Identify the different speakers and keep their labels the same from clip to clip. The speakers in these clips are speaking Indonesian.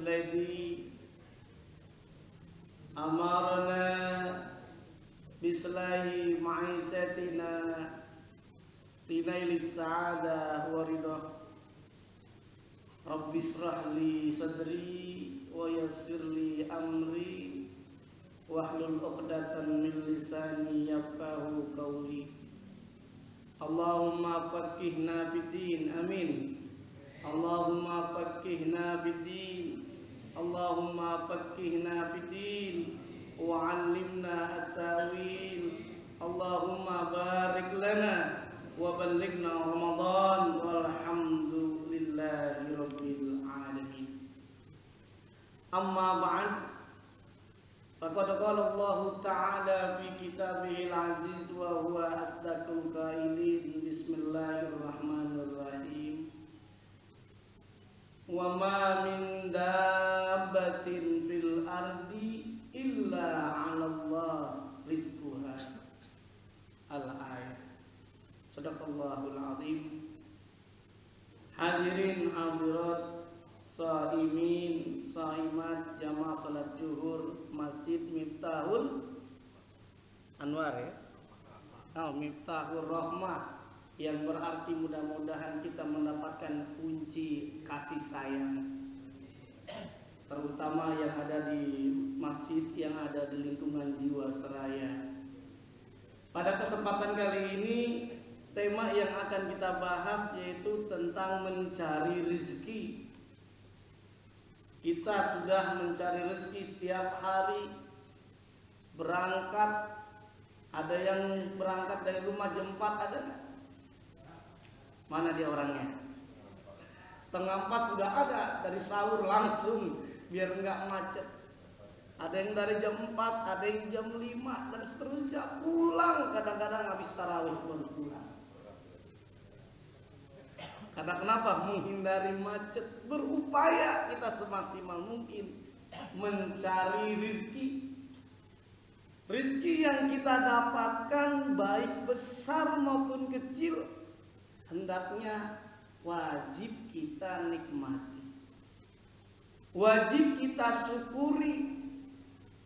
Speaker 1: alladzi amarna bislahi ma'isatina linailis sa'adah wa ridha. Rabbi israh li sadri wa yassir li amri wahlul 'uqdatam min lisani yafqahu qawli. Allahumma faqihna fid-din, amin. Allahumma faqihna fid-din, Allahumma faqihna fid-din wa 'allimna at-ta'wil. Allahumma barik lana wa ballighna Ramadan walhamdulillahi rabbil alamin. Amma ba'd, faqad qala Allah ta'ala fi kitabihil aziz wa huwa asdaqul qailin. Bismillahirrahmanirrahim. Wa ma min dabbatin fil ardi illa 'ala Allah rizquha. Al-ayat. Shadaqallahul azim. Hadirin hadirat, shaimin shaimat jamaah salat zuhur Masjid Miftahul Anwar ya. Miftahur Rahmah, yang berarti mudah-mudahan kita mendapatkan kunci kasih sayang, terutama yang ada di masjid yang ada di lingkungan Jiwasraya. Pada kesempatan kali ini, tema yang akan kita bahas yaitu tentang mencari rezeki. Kita sudah mencari rezeki setiap hari, berangkat. Ada yang berangkat dari rumah jam 4, ada nggak? Mana dia orangnya? Setengah 4 sudah ada, dari sahur langsung biar nggak macet. Ada yang dari jam 4, ada yang jam 5 dan seterusnya. Pulang kadang-kadang habis tarawih baru pulang. Karena kenapa? Menghindari macet. Berupaya kita semaksimal mungkin mencari rezeki. Rezeki yang kita dapatkan baik besar maupun kecil, hendaknya wajib kita nikmati, wajib kita syukuri.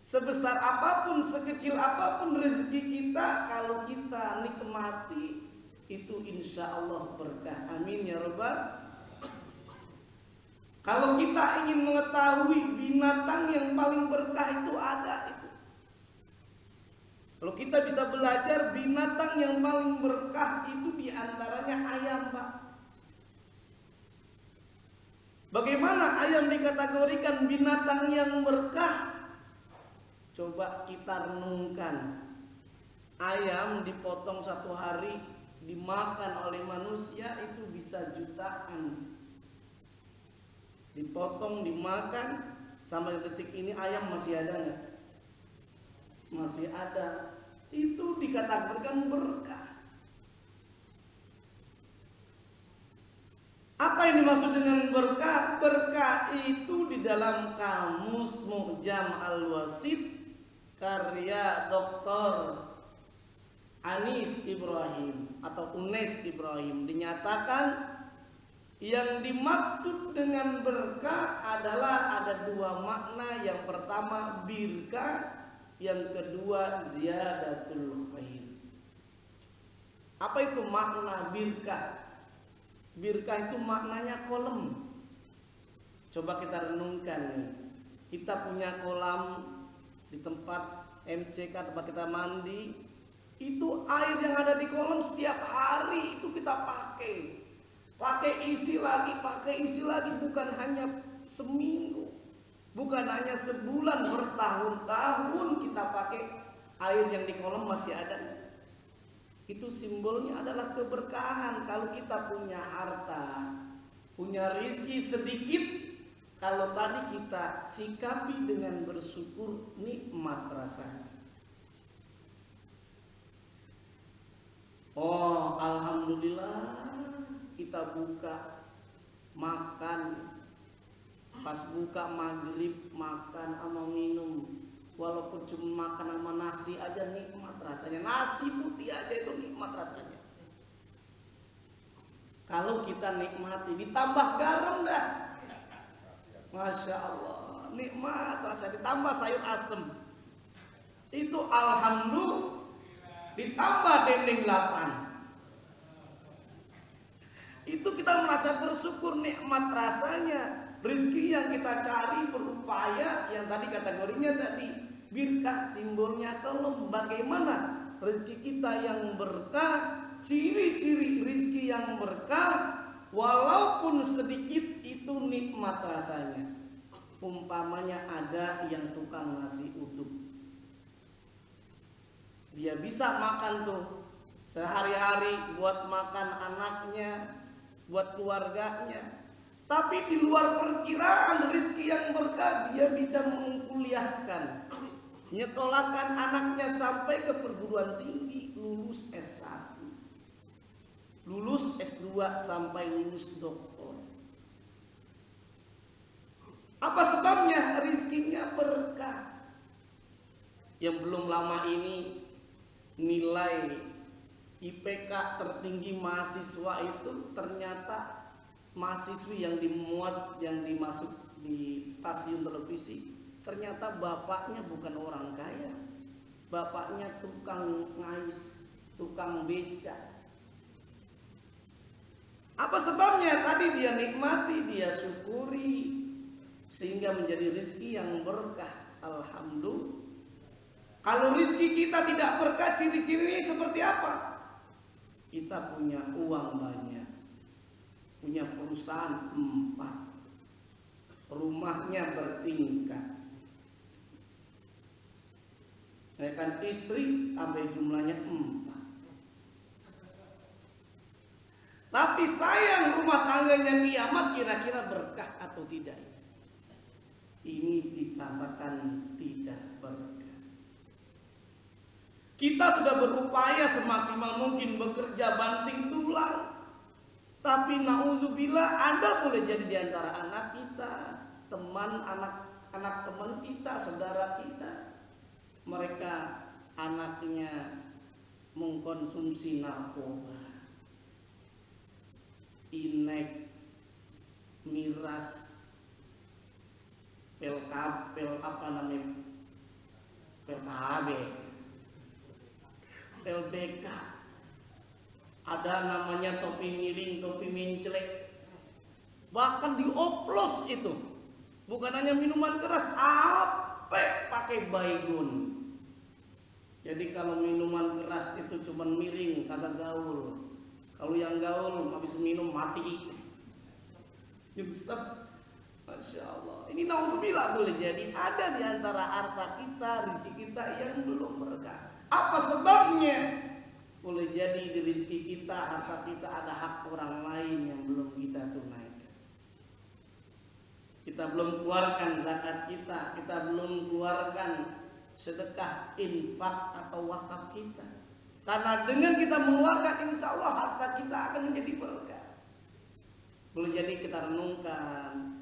Speaker 1: Sebesar apapun, sekecil apapun rezeki kita, kalau kita nikmati, itu insya Allah berkah. Amin ya rabbal. Kalau kita ingin mengetahui binatang yang paling berkah itu ada itu. Kalau kita bisa belajar binatang yang paling berkah itu diantaranya ayam, Pak. Bagaimana ayam dikategorikan binatang yang berkah? Coba kita renungkan. Ayam dipotong satu hari, dimakan oleh manusia itu bisa jutaan. Dipotong, dimakan, sampai detik ini ayam masih ada nggak? Masih ada. Itu dikategorikan berkah. Apa yang dimaksud dengan berkah? Berkah itu di dalam kamus Mu'jam Al-Wasit karya Dr. Anis Ibrahim atau Unes Ibrahim dinyatakan yang dimaksud dengan berkah adalah ada dua makna. Yang pertama birkah, yang kedua ziyadatul khair. Apa itu makna birkah? Birkah itu maknanya kolam. Coba kita renungkan nih. Kita punya kolam di tempat MCK, tempat kita mandi. Itu air yang ada di kolam setiap hari itu kita pakai. Pakai isi lagi, bukan hanya seminggu, bukan hanya sebulan, bertahun-tahun kita pakai air yang di kolam masih ada. Itu simbolnya adalah keberkahan. Kalau kita punya harta, punya rezeki sedikit, kalau tadi kita sikapi dengan bersyukur, nikmat rasanya. Oh, alhamdulillah, kita buka, makan, pas buka maghrib makan sama minum, walaupun cuma makan sama nasi aja nikmat rasanya. Nasi putih aja itu nikmat rasanya. Kalau kita nikmati, ditambah garam dah. Masya Allah, nikmat rasa ditambah sayur asem. Itu alhamdulillah ditambah dendeng 8. Itu kita merasa bersyukur nikmat rasanya. Rezeki yang kita cari berupaya, yang tadi kategorinya tadi birkah, simbolnya tolong. Bagaimana rezeki kita yang berkah, ciri-ciri rezeki yang berkah, walaupun sedikit itu nikmat rasanya. Umpamanya ada yang tukang nasi uduk, dia bisa makan tuh sehari-hari buat makan anaknya, buat keluarganya. Tapi di luar perkiraan rezeki yang berkah, dia bisa mengkuliahkan, nyekolahkan anaknya sampai ke perguruan tinggi, lulus S1, lulus S2 sampai lulus doktor. Apa sebabnya? Rezekinya berkah. Yang belum lama ini nilai IPK tertinggi mahasiswa itu ternyata mahasiswi yang dimuat, yang dimasuk di stasiun televisi, ternyata bapaknya bukan orang kaya, bapaknya tukang ngais, tukang beca. Apa sebabnya? Tadi dia nikmati, dia syukuri, sehingga menjadi rezeki yang berkah. Alhamdulillah. Kalau rezeki kita tidak berkah, ciri-cirinya seperti apa? Kita punya uang banyak, punya perusahaan 4, rumahnya bertingkat, kan istri sampai jumlahnya 4. Tapi sayang rumah tangganya kiamat, kira-kira berkah atau tidak? Ini dikatakan tidak berkah. Kita sudah berupaya semaksimal mungkin bekerja banting tulang, tapi naudzubillah Anda boleh jadi di antara anak kita, teman anak teman kita, saudara kita, mereka anaknya mengkonsumsi narkoba, inek, miras, PKB, LBK, ada namanya topi miring, topi mincelek, bahkan dioplos itu. Bukan hanya minuman keras, pakai baygon. Jadi kalau minuman keras itu cuma miring, kata gaul. Kalau yang gaul habis minum mati. Nyungsep. Masya Allah. Ini naudzubillah boleh jadi ada di antara harta kita, rezeki kita yang belum berkah. Apa sebabnya? Boleh jadi di rezeki kita, harta kita ada hak orang lain yang belum kita tunaikan. Kita belum keluarkan zakat kita belum keluarkan sedekah, infak atau wakaf kita. Karena dengan kita mengeluarkan, insya Allah harta kita akan menjadi berkah. Boleh jadi kita renungkan,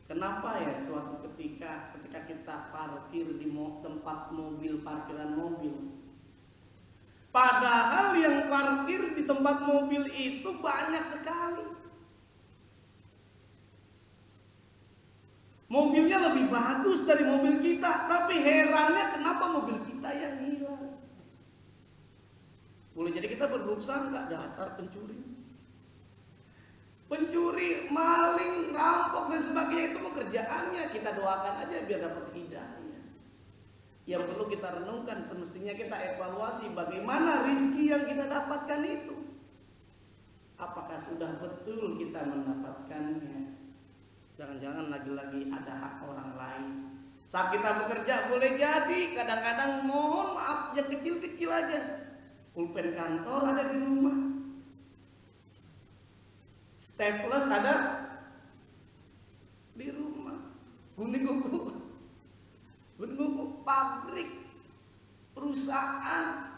Speaker 1: kenapa ya suatu ketika kita parkir di tempat mobil, parkiran mobil, padahal yang parkir di tempat mobil itu banyak sekali. Mobilnya lebih bagus dari mobil kita, tapi herannya kenapa mobil kita yang hilang. Boleh jadi kita berburuk sangka, dasar pencuri. Pencuri, maling, rampok dan sebagainya itu pekerjaannya. Kita doakan aja biar dapat hidayah. Yang perlu kita renungkan, semestinya kita evaluasi bagaimana rezeki yang kita dapatkan itu. Apakah sudah betul kita mendapatkannya? Jangan-jangan lagi-lagi ada hak orang lain. Saat kita bekerja boleh jadi kadang-kadang mohon maaf yang kecil-kecil aja. Pulpen kantor ada di rumah, staples ada di rumah, gunting kuku pabrik, perusahaan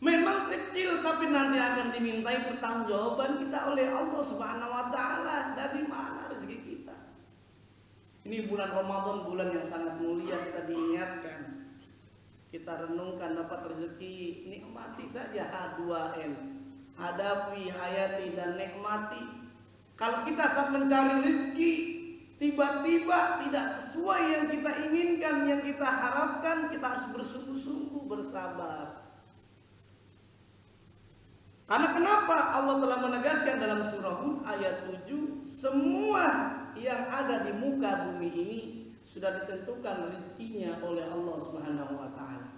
Speaker 1: memang kecil tapi nanti akan dimintai pertanggungjawaban kita oleh Allah Subhanahu wa taala. Dari mana rezeki kita? Ini bulan Ramadan, bulan yang sangat mulia, kita diingatkan, kita renungkan dapat rezeki, nikmati saja H2N. Hadapi, hayati dan nikmati. Kalau kita saat mencari rezeki tiba-tiba tidak sesuai yang kita inginkan, yang kita harapkan, kita harus bersungguh-sungguh bersabar. Karena kenapa? Allah telah menegaskan dalam surah Hud ayat 7, semua yang ada di muka bumi ini sudah ditentukan rezekinya oleh Allah Subhanahu wa taala.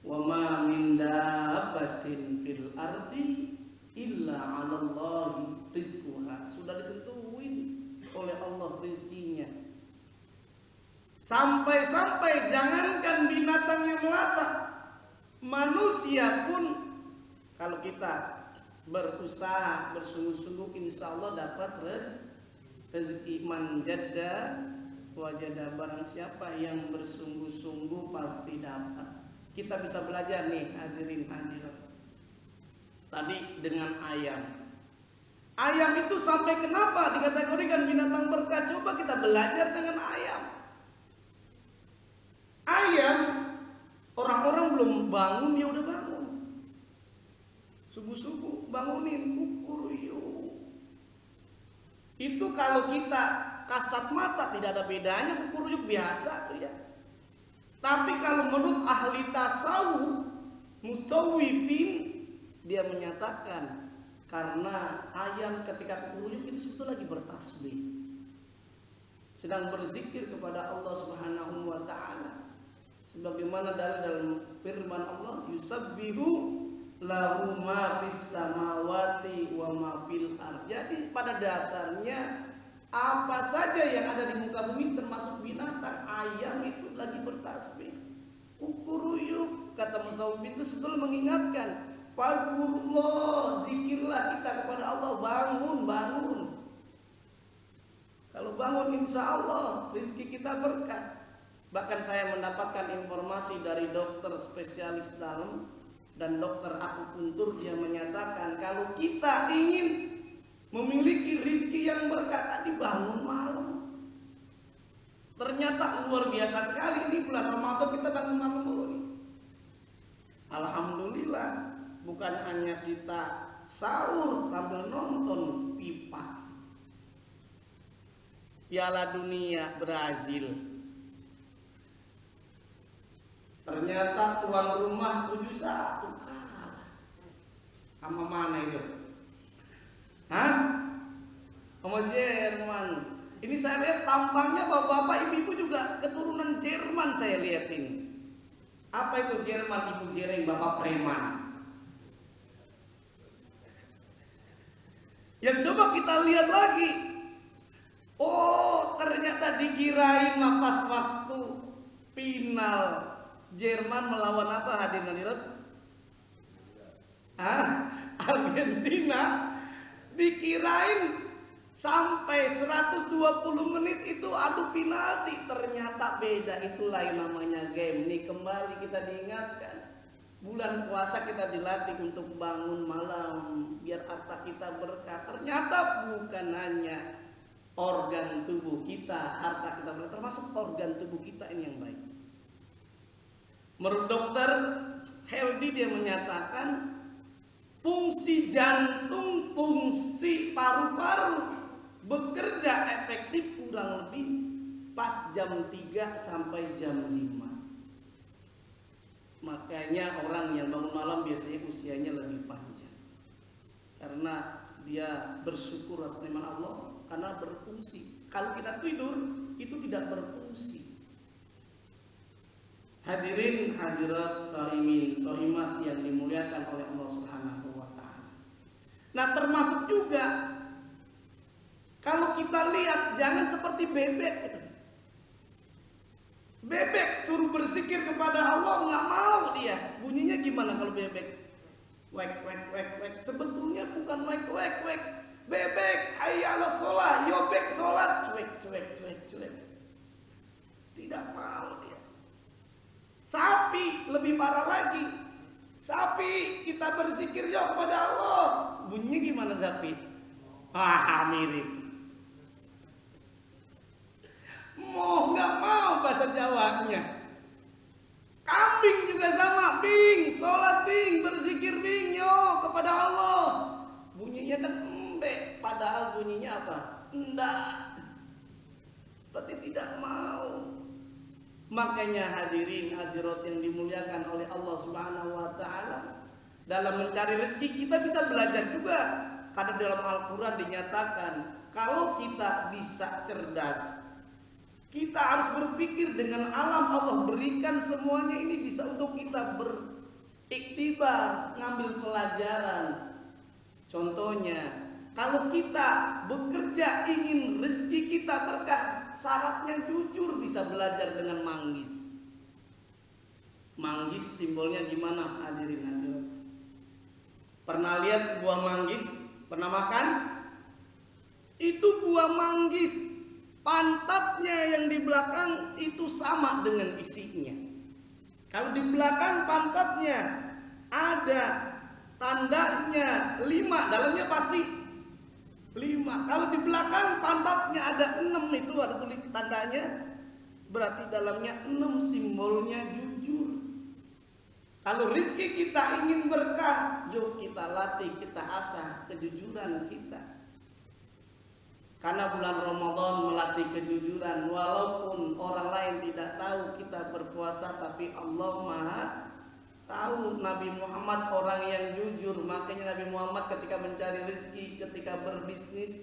Speaker 1: Wa ma min dabbatin fil ardi illa 'alallahi rizquha. Sudah ditentuin oleh Allah rezekinya. Sampai-sampai jangankan binatang yang melata, manusia pun kalau kita berusaha bersungguh-sungguh, insya Allah dapat rezeki. Man jadda wajada, barang siapa yang bersungguh-sungguh pasti dapat. Kita bisa belajar nih hadirin hadirat. Tadi dengan ayam. Ayam itu sampai kenapa dikategorikan binatang berkah? Coba kita belajar dengan ayam. Ayam, orang-orang belum bangun dia udah bangun. Subuh-subuh bangunin, kukuruyuk. Itu kalau kita kasat mata tidak ada bedanya, kukuruyuk biasa tuh ya. Tapi kalau menurut ahli tasawuf, musawwifin, dia menyatakan karena ayam ketika kukuruyuk itu sebetulnya lagi bertasbih, sedang berzikir kepada Allah Subhanahu wa taala. Sebagaimana dalam firman Allah, yusabbihu lahu ma fis samawati wa ma fil ardh. Jadi pada dasarnya apa saja yang ada di muka bumi termasuk binatang, ayam itu lagi bertasbih. Kukuruyuk, kata musawwif itu sebetulnya mengingatkan, fadhkurullah, zikirlah kita kepada Allah, bangun. Kalau bangun insya Allah rezeki kita berkah. Bahkan saya mendapatkan informasi dari dokter spesialis dalam dan dokter akupuntur, dia menyatakan kalau kita ingin memiliki rezeki yang berkah, dibangun malam. Ternyata luar biasa sekali, ini bulan Ramadan kita bangun malam dulu nih. Alhamdulillah, bukan hanya kita sahur sambil nonton Piala Dunia Brazil. Ternyata tuan rumah 7-1 kalah. Sama mana itu? Hah? Sama Jerman. Ini saya lihat tampangnya bapak-bapak, ibu-ibu juga keturunan Jerman saya lihat ini. Apa itu Jerman? Ibu Jereng, bapak preman. Yang coba kita lihat lagi. Oh, ternyata dikirain pas waktu final Jerman melawan apa, hadirin hadirat? Argentina. Dikirain sampai 120 menit itu adu penalti, ternyata beda. Itulah yang namanya game. Nih kembali kita diingatkan, bulan puasa kita dilatih untuk bangun malam biar harta kita berkah. Ternyata bukan hanya organ tubuh kita, harta kita berkah, termasuk organ tubuh kita ini yang baik. Menurut dokter Heldi, dia menyatakan fungsi jantung, fungsi paru-paru bekerja efektif kurang lebih pas jam 3 sampai jam 5. Makanya orang yang bangun malam biasanya usianya lebih panjang, karena dia bersyukur atas nikmat Allah karena berfungsi. Kalau kita tidur itu tidak berfungsi. Hadirin hadirat shaimin shaimat yang dimuliakan oleh Allah Subhanahu wa taala. Nah, termasuk juga kalau kita lihat jangan seperti bebek. Bebek suruh berzikir kepada Allah nggak mau dia. Bunyinya gimana kalau bebek? Wek wek wek wek. Sebetulnya bukan wek wek wek. Bebek hayya 'alas shalah, yobek salat, cuek cuek cuek cuek. Tidak mau dia. Sapi lebih parah lagi. Sapi kita berzikir ya kepada Allah. Bunyinya gimana sapi? Mirip. Mau nggak mau bahasa Jawanya. Kambing juga sama, bing, sholat bing, berzikir bing yo kepada Allah. Bunyinya kan embek. padahal bunyinya apa? Enggak. Berarti tidak mau. Makanya hadirin hadirat yang dimuliakan oleh Allah Subhanahu wa taala, dalam mencari rezeki kita bisa belajar juga. Karena dalam Al-Qur'an dinyatakan kalau kita bisa cerdas, kita harus berpikir dengan alam Allah berikan semuanya ini bisa untuk kita beriktibar, ngambil pelajaran. Contohnya, kalau kita bekerja ingin rezeki kita berkah, syaratnya jujur, bisa belajar dengan manggis. Manggis simbolnya gimana hadirin hadirat? Pernah lihat buah manggis? Pernah makan? Itu buah manggis, pantatnya yang di belakang itu sama dengan isinya. Kalau di belakang pantatnya ada tandanya 5, dalamnya pasti 5. Kalau di belakang pantatnya ada 6, itu ada tulis tandanya, berarti dalamnya 6, simbolnya jujur. Kalau rezeki kita ingin berkah, yuk kita latih, kita asah kejujuran kita. Karena bulan Ramadan melatih kejujuran, walaupun orang lain tidak tahu kita berpuasa, tapi Allah Maha tahu. Nabi Muhammad orang yang jujur, makanya Nabi Muhammad ketika mencari rezeki, ketika berbisnis,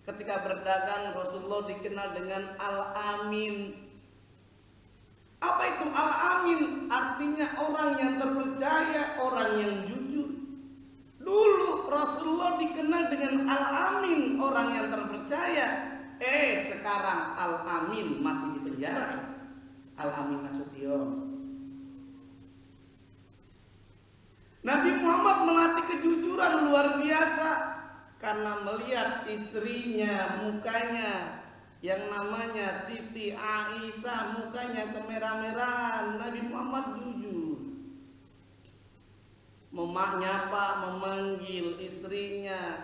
Speaker 1: ketika berdagang, Rasulullah dikenal dengan Al-Amin. Apa itu Al-Amin? Artinya orang yang terpercaya, orang yang jujur. Dulu Rasulullah dikenal dengan Al-Amin, orang yang terpercaya. Sekarang Al-Amin masih di penjara. Al-Amin Nasution. Nabi Muhammad melatih kejujuran luar biasa karena melihat istrinya, mukanya yang namanya Siti Aisyah, mukanya kemerah-merahan. Nabi Muhammad jujur, memanggil istrinya,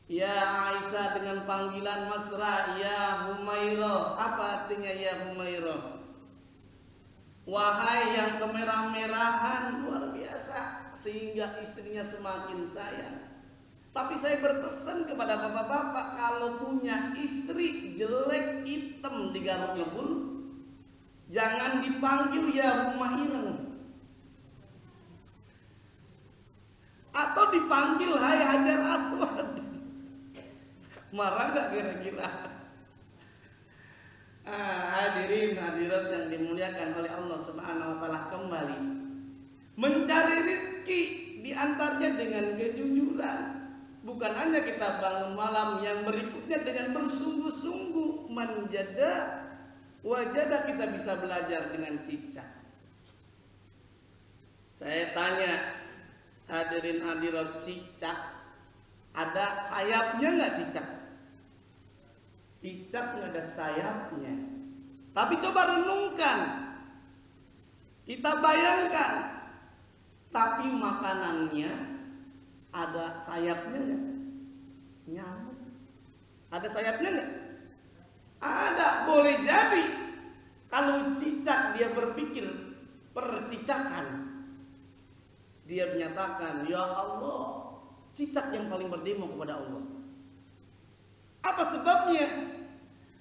Speaker 1: ya Aisyah, dengan panggilan mesra, ya Humairah. Apa artinya ya Humairah? Wahai yang kemerah-merahan. Luar biasa, sehingga istrinya semakin sayang. Tapi saya berpesan kepada bapak-bapak, kalau punya istri jelek, hitam, digaruk ngebul, jangan dipanggil ya Humairah, atau dipanggil hai Hajar Aswad. Marah gak kira-kira? Hadirin hadirat yang dimuliakan oleh Allah Subhanahu wa taala, kembali mencari rezeki diantaranya dengan kejujuran. Bukan hanya kita bangun malam, yang berikutnya dengan bersungguh-sungguh menjaga wajadah, kita bisa belajar dengan cicak. Saya tanya hadirin hadirat, cicak ada sayapnya nggak cicak? Cicak nggak ada sayapnya. Tapi coba renungkan, kita bayangkan, tapi makanannya ada sayapnya nggak? Nyamuk ada sayapnya nggak? Ada. Boleh jadi kalau cicak dia berpikir percicakan, dia menyatakan, ya Allah, cicak yang paling berdemo kepada Allah. Apa sebabnya?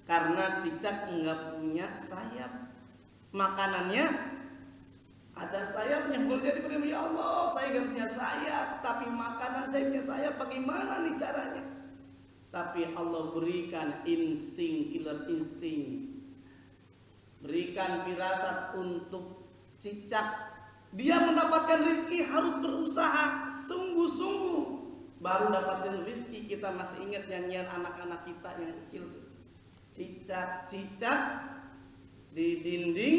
Speaker 1: Karena cicak nggak punya sayap. Makanannya ada sayapnya. Boleh jadi berdemo, ya Allah, saya nggak punya sayap, tapi makanan saya punya sayap. Bagaimana nih caranya? Tapi Allah berikan insting, killer insting, berikan firasat untuk cicak. Dia mendapatkan rezeki harus berusaha sungguh-sungguh baru dapatkan rezeki. Kita masih ingat nyanyian anak-anak kita yang kecil, cicak-cicak di dinding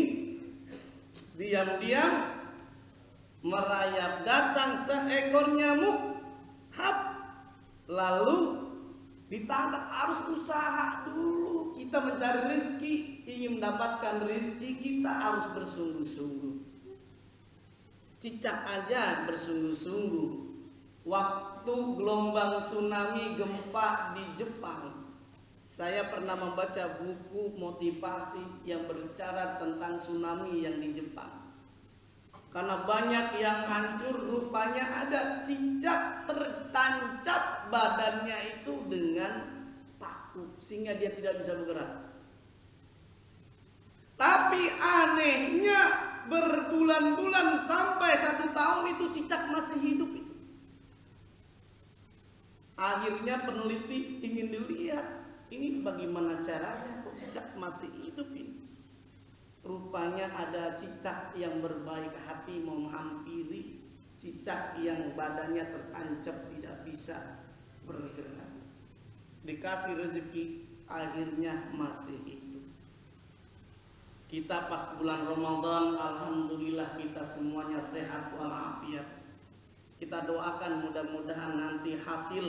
Speaker 1: diam-diam merayap, datang seekor nyamuk, hap, lalu ditangkap. Harus usaha dulu. Kita mencari rezeki, ingin mendapatkan rezeki, kita harus bersungguh-sungguh. Cicak aja bersungguh-sungguh. Waktu gelombang tsunami, gempa di Jepang, saya pernah membaca buku motivasi yang berbicara tentang tsunami yang di Jepang. Karena banyak yang hancur, rupanya ada cicak tertancap badannya itu dengan paku sehingga dia tidak bisa bergerak. Tapi anehnya berbulan-bulan sampai 1 tahun itu cicak masih hidup itu. Akhirnya peneliti ingin dilihat ini bagaimana caranya kok cicak masih hidup ini. Rupanya ada cicak yang berbaik hati mau menghampiri cicak yang badannya tertancap tidak bisa bergerak. Dikasih rezeki, akhirnya masih hidup. Kita pas bulan Ramadan, alhamdulillah kita semuanya sehat walafiat. Kita doakan mudah-mudahan nanti hasil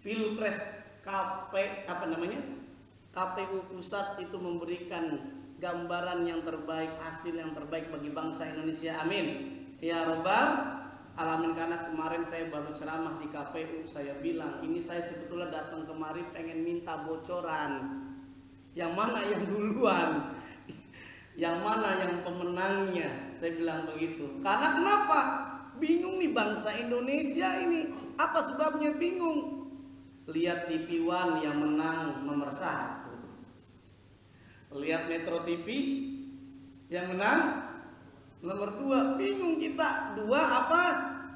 Speaker 1: Pilpres KPU pusat itu memberikan gambaran yang terbaik, hasil yang terbaik bagi bangsa Indonesia. Amin ya robbal alamin. Karena kemarin saya baru ceramah di KPU, saya bilang ini saya sebetulnya datang kemari pengen minta bocoran yang mana yang duluan, yang mana yang pemenangnya. Saya bilang begitu. Karena kenapa? Bingung nih bangsa Indonesia ini. Apa sebabnya bingung? Lihat TV One yang menang nomor 1. Lihat Metro TV yang menang nomor 2. Bingung kita. 2 apa?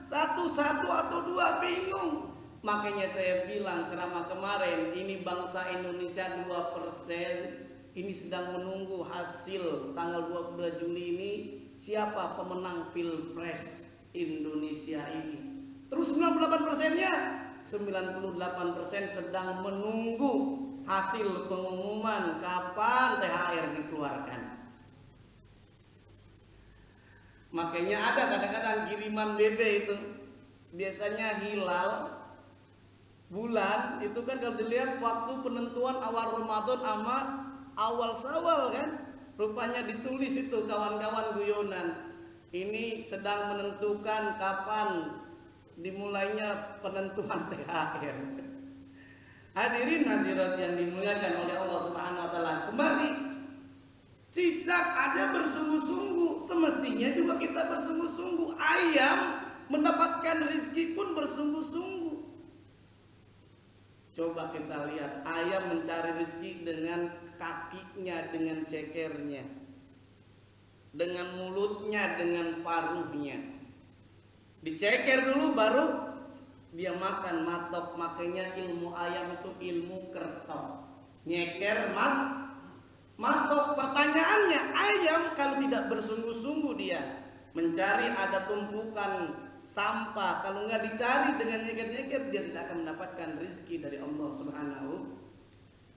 Speaker 1: 1 atau 2, bingung. Makanya saya bilang ceramah kemarin, ini bangsa Indonesia 2%. Ini sedang menunggu hasil tanggal 22 Juli ini siapa pemenang Pilpres Indonesia ini. Terus 98%-nya 98% sedang menunggu hasil pengumuman kapan THR dikeluarkan. Makanya ada kadang-kadang kiriman BB itu biasanya hilal bulan itu kan kalau dilihat waktu penentuan awal Ramadan sama awal Syawal kan, rupanya ditulis itu kawan-kawan guyonan. Ini sedang menentukan kapan dimulainya penentuan THR. Hadirin hadirat yang dimuliakan oleh Allah Subhanahu wa taala. Kembali, cicak ada bersungguh-sungguh, semestinya juga kita bersungguh-sungguh. Ayam mendapatkan rezeki pun bersungguh-sungguh. Coba kita lihat, ayam mencari rezeki dengan kakinya, dengan cekernya, dengan mulutnya, dengan paruhnya. Diceker dulu baru dia makan matok. Makanya ilmu ayam itu ilmu kertok. Nyeker matok. Pertanyaannya, ayam kalau tidak bersungguh-sungguh dia mencari ada tumpukan sampah, kalau nggak dicari dengan nyeker-nyeker dia tidak akan mendapatkan rezeki dari Allah Subhanahu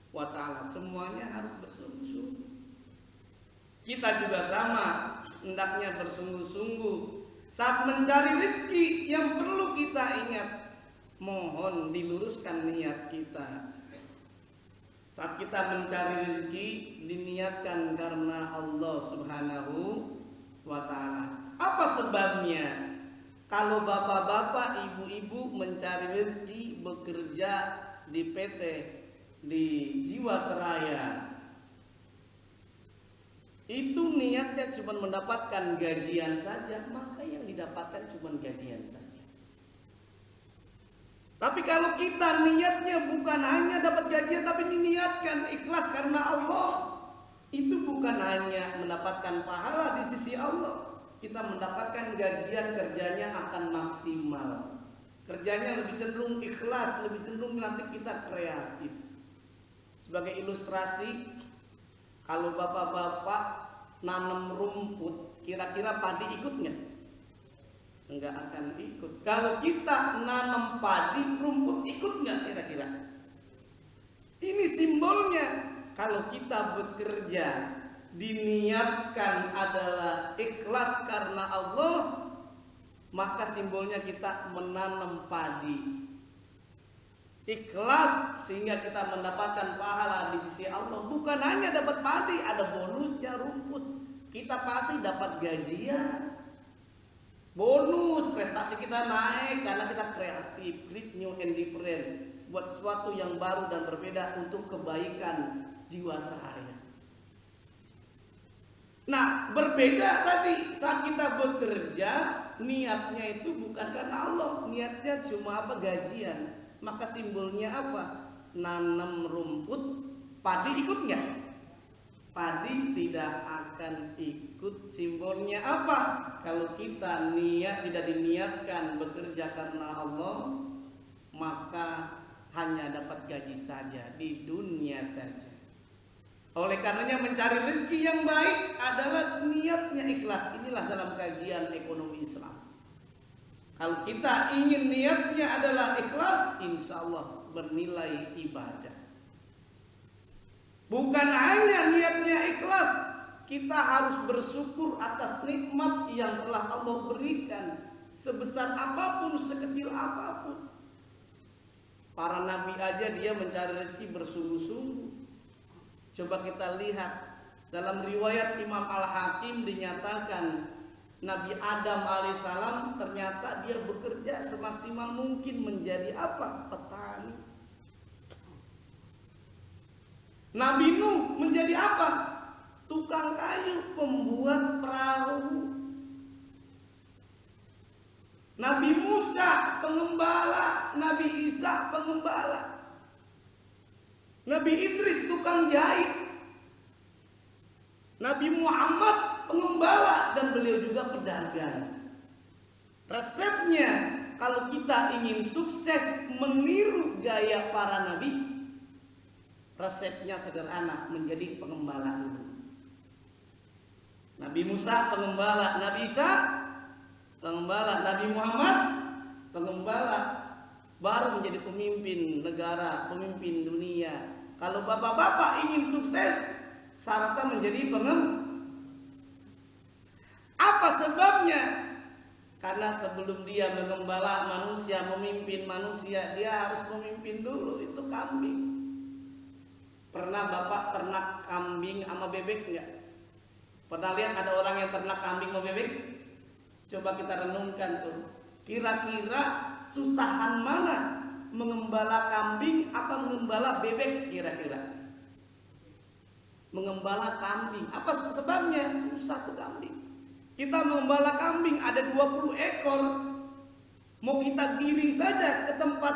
Speaker 1: wa ta'ala. Semuanya harus bersungguh-sungguh. Kita juga sama, hendaknya bersungguh-sungguh saat mencari rezeki. Yang perlu kita ingat, mohon diluruskan niat kita. Saat kita mencari rezeki, diniatkan karena Allah Subhanahu wa ta'ala. Apa sebabnya? Kalau bapak-bapak, ibu-ibu mencari rezeki, bekerja di PT, di Jiwasraya, itu niatnya cuma mendapatkan gajian saja, maka yang didapatkan cuma gajian saja. Tapi kalau kita niatnya bukan hanya dapat gajian, tapi diniatkan ikhlas karena Allah, itu bukan hanya mendapatkan pahala di sisi Allah, kita mendapatkan gajian, kerjanya akan maksimal. Kerjanya lebih cenderung ikhlas, lebih cenderung nanti kita kreatif. Sebagai ilustrasi, kalau bapak-bapak nanam rumput, kira-kira padi ikut nggak? Enggak akan ikut. Kalau kita nanam padi, rumput ikut nggak kira-kira? Ini simbolnya. Kalau kita bekerja diniatkan adalah ikhlas karena Allah, maka simbolnya kita menanam padi. Ikhlas sehingga kita mendapatkan pahala di sisi Allah. Bukan hanya dapat padi, ada bonusnya rumput. Kita pasti dapat gajian, bonus, prestasi kita naik karena kita kreatif, create new and different, buat sesuatu yang baru dan berbeda untuk kebaikan jiwa saya. Nah, berbeda tadi saat kita bekerja, niatnya itu bukan karena Allah, niatnya cuma apa? Gajian. Maka simbolnya apa? Nanam rumput, padi ikut nggak? Padi tidak akan ikut. Simbolnya apa? Kalau kita niat tidak diniatkan bekerja karena Allah, maka hanya dapat gaji saja di dunia saja. Oleh karenanya mencari rezeki yang baik adalah niatnya ikhlas. Inilah dalam kajian ekonomi Islam. Kalau kita ingin niatnya adalah ikhlas, insya Allah bernilai ibadah. Bukan hanya niatnya ikhlas, kita harus bersyukur atas nikmat yang telah Allah berikan, sebesar apapun, sekecil apapun. Para nabi aja dia mencari rezeki bersungguh-sungguh. Coba kita lihat dalam riwayat Imam Al-Hakim dinyatakan Nabi Adam alaihissalam ternyata dia bekerja semaksimal mungkin menjadi apa? Petani. Nabi Nuh menjadi apa? Tukang kayu, pembuat perahu. Nabi Musa pengembala, Nabi Isa pengembala. Nabi Idris tukang jahit. Nabi Muhammad pengembala dan beliau juga pedagang. Resepnya kalau kita ingin sukses meniru gaya para nabi, resepnya sederhana, menjadi pengembala dulu. Nabi Musa pengembala, Nabi Isa pengembala, Nabi Muhammad pengembala, baru menjadi pemimpin negara, pemimpin dunia. Kalau bapak-bapak ingin sukses, syaratnya menjadi pengembala. Apa sebabnya? Karena sebelum dia mengembala manusia, memimpin manusia, dia harus memimpin dulu itu kambing. Pernah bapak ternak kambing sama bebek enggak? Pernah lihat ada orang yang ternak kambing sama bebek? Coba kita renungkan tuh. Kira-kira susahan mana? Mengembala kambing apa mengembala bebek kira-kira? Mengembala kambing. Apa sebabnya? Susah tuh kambing. Kita mengembala kambing ada 20 ekor. Mau kita giring saja ke tempat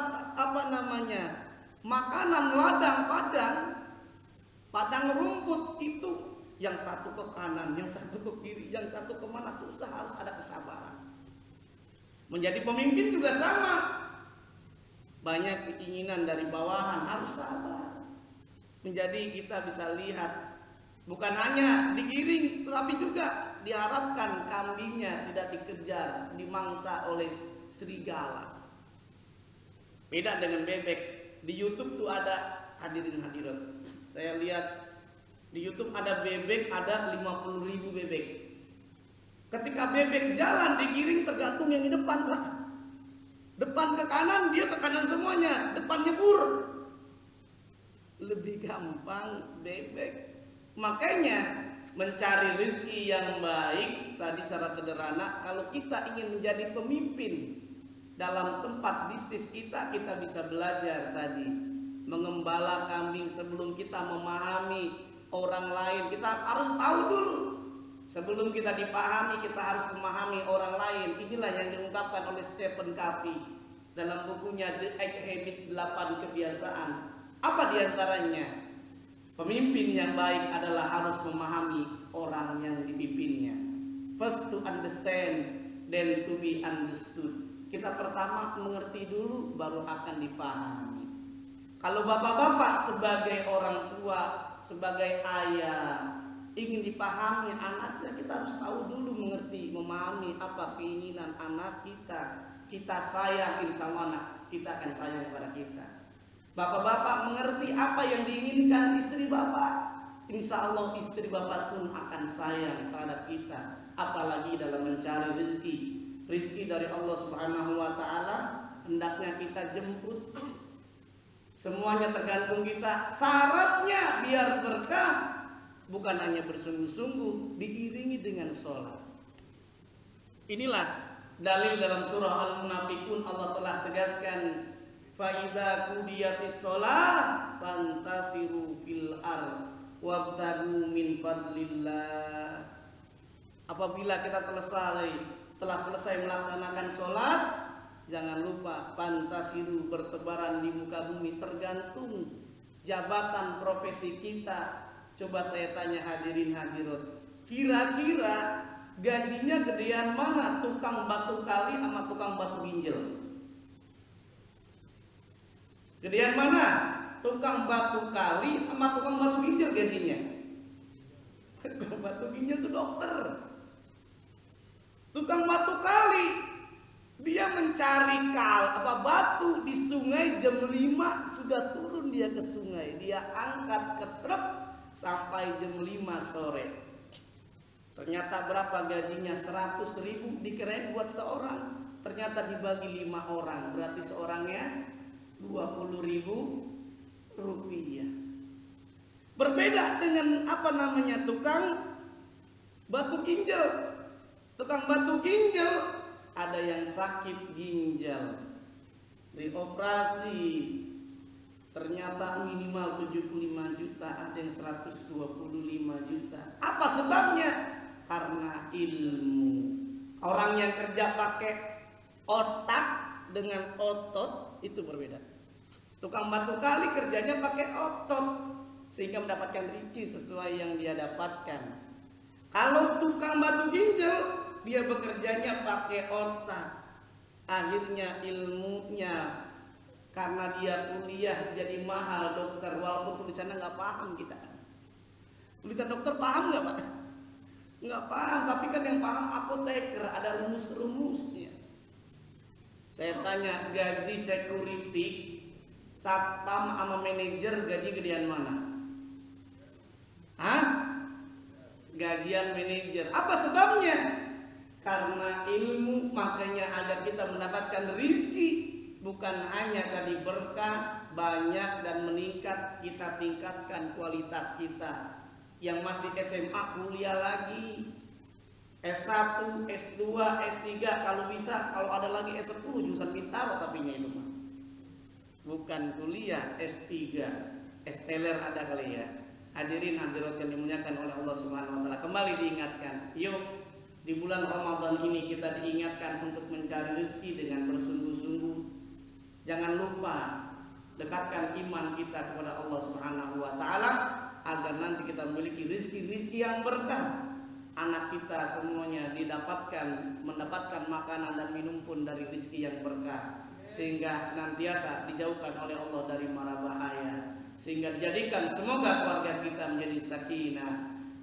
Speaker 1: makanan ladang padang rumput itu, yang satu ke kanan, yang satu ke kiri, yang satu kemana, susah, harus ada kesabaran. Menjadi pemimpin juga sama. Banyak keinginan dari bawahan, harus sabar. Menjadi kita bisa lihat bukan hanya digiring, tetapi juga diharapkan kambingnya tidak dikejar, dimangsa oleh serigala. Beda dengan bebek. Di YouTube tuh ada, hadirin hadirat, saya lihat di YouTube ada bebek, ada 50.000 bebek. Ketika bebek jalan digiring tergantung yang di depan, Pak. Depan ke kanan, dia ke kanan semuanya. Depan nyebur. Lebih gampang bebek. Makanya mencari rezeki yang baik tadi secara sederhana, kalau kita ingin menjadi pemimpin dalam tempat bisnis kita bisa belajar tadi mengembala kambing. Sebelum kita memahami orang lain, kita harus tahu dulu. Sebelum kita dipahami, kita harus memahami orang lain. Inilah yang diungkapkan oleh Stephen Covey dalam bukunya The 8 Habits, 8 kebiasaan. Apa diantaranya? Pemimpin yang baik adalah harus memahami orang yang dipimpinnya. First to understand, then to be understood. Kita pertama mengerti dulu, baru akan dipahami. Kalau bapak-bapak sebagai orang tua, sebagai ayah, ingin dipahami anaknya, kita harus tahu dulu, mengerti, memahami apa keinginan anak kita. Kita sayang, insya Allah anak kita akan sayang kepada kita. Bapak-bapak mengerti apa yang diinginkan istri bapak, insya Allah istri bapak pun akan sayang terhadap kita. Apalagi dalam mencari rezeki. Rezeki dari Allah Subhanahu wa Ta'ala hendaknya kita jemput. Semuanya tergantung kita. Syaratnya biar berkah, bukan hanya bersungguh-sungguh, diiringi dengan sholat. Inilah dalil dalam surah Al-Munafiqun. Allah telah tegaskan, fa'idha qudiyatis sholah fantasiru fil ard wabtagu min fadlillah. Apabila kita telah selesai melaksanakan sholat, jangan lupa fantasiru, bertebaran di muka bumi, tergantung jabatan profesi kita. Coba saya tanya hadirin hadirat, kira-kira gajinya gedean mana tukang batu kali sama tukang batu ginjal? Gedean mana tukang batu kali sama tukang batu ginjal gajinya? Tukang batu ginjal itu dokter. Tukang batu kali dia mencari batu di sungai jam 5 sudah turun dia ke sungai, dia angkat ke truk sampai jam 5 sore. Ternyata berapa gajinya? 100.000, dikirain buat seorang, ternyata dibagi 5 orang, berarti seorangnya 20.000 rupiah. Berbeda dengan tukang batu ginjal. Tukang batu ginjal ada yang sakit ginjal, dioperasi, ternyata minimal 75 juta, ada yang 125 juta. Apa sebabnya? Karena ilmu. Orang yang kerja pakai otak dengan otot itu berbeda. Tukang batu kali kerjanya pakai otot sehingga mendapatkan rezeki sesuai yang dia dapatkan. Kalau tukang batu ginjal, dia bekerjanya pakai otak. Akhirnya ilmunya, karena dia kuliah jadi mahal dokter, walaupun tulisannya nggak paham kita. Tulisan dokter paham nggak Pak? Nggak paham, tapi kan yang paham apoteker, ada rumus-rumusnya. Saya tanya, gaji security, satpam sama manajer gaji gedean mana? Hah? Gajian manajer. Apa sebabnya? Karena ilmu, makanya agar kita mendapatkan rizki, bukan hanya tadi berkah banyak dan meningkat, kita tingkatkan kualitas kita. Yang masih SMA kuliah lagi, S1, S2, S3, kalau bisa, kalau ada lagi S10, jurusan Bintaro tapinya itu Pak. Bukan kuliah S3, S-teler ada kali ya. Hadirin hadirat yang dimuliakan oleh Allah Subhanahu wa taala, kembali diingatkan, yuk di bulan Ramadan ini kita diingatkan untuk mencari rezeki dengan bersungguh-sungguh. Jangan lupa dekatkan iman kita kepada Allah Subhanahu wa taala agar nanti kita memiliki rezeki yang berkah. Anak kita semuanya mendapatkan makanan dan minum pun dari rezeki yang berkah, sehingga senantiasa dijauhkan oleh Allah dari mara bahaya, sehingga dijadikan semoga keluarga kita menjadi sakinah,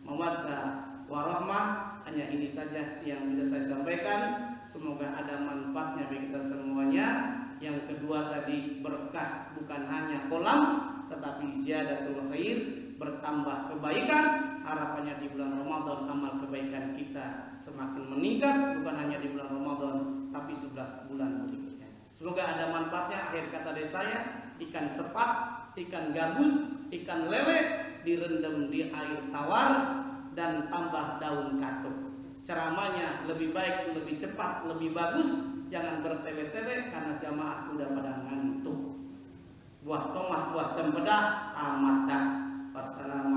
Speaker 1: mawaddah, warahmah. Hanya ini saja yang bisa saya sampaikan. Semoga ada manfaatnya bagi kita semuanya. Yang kedua tadi, berkah bukan hanya kolam, tetapi ziyadatul khair, bertambah kebaikan. Harapannya di bulan Ramadan amal kebaikan kita semakin meningkat, bukan hanya di bulan Ramadan, tapi 11 bulan berikutnya. Semoga ada manfaatnya. Akhir kata dari saya, ikan sepat, ikan gabus, ikan lele direndam di air tawar dan tambah daun katuk. Ceramahnya lebih baik, lebih cepat, lebih bagus. Jangan bertele-tele karena jamaah udah pada ngantuk. Buah tomat, buah cempedak, amat dah. Wassalamualaikum.